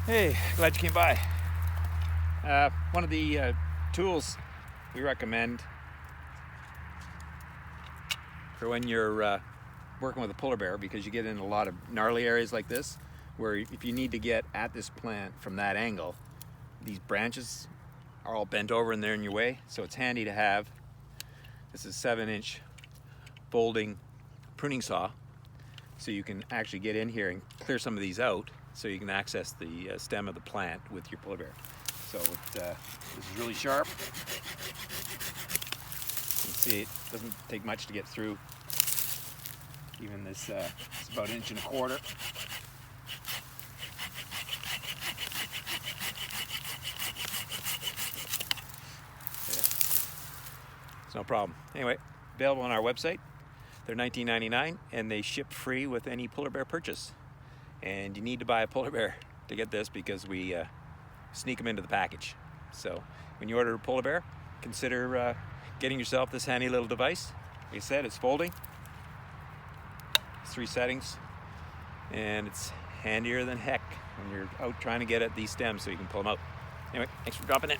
Hey, glad you came by. One of the tools we recommend for when you're working with a Pullerbear, because you get in a lot of gnarly areas like this, where if you need to get at this plant from that angle, these branches are all bent over and they're in your way, so it's handy to have. This is 7-inch folding pruning saw, so you can actually get in here and clear some of these out so you can access the stem of the plant with your Pullerbear. So this is really sharp. You can see it doesn't take much to get through. Even this, it's about 1.25 inches. It's no problem. Anyway, available on our website. They're $19.99 and they ship free with any Pullerbear purchase. And you need to buy a Pullerbear to get this, because we sneak them into the package. So when you order a Pullerbear, consider getting yourself this handy little device. Like I said, it's folding. It's 3 settings, and it's handier than heck when you're out trying to get at these stems so you can pull them out. Anyway, thanks for dropping in.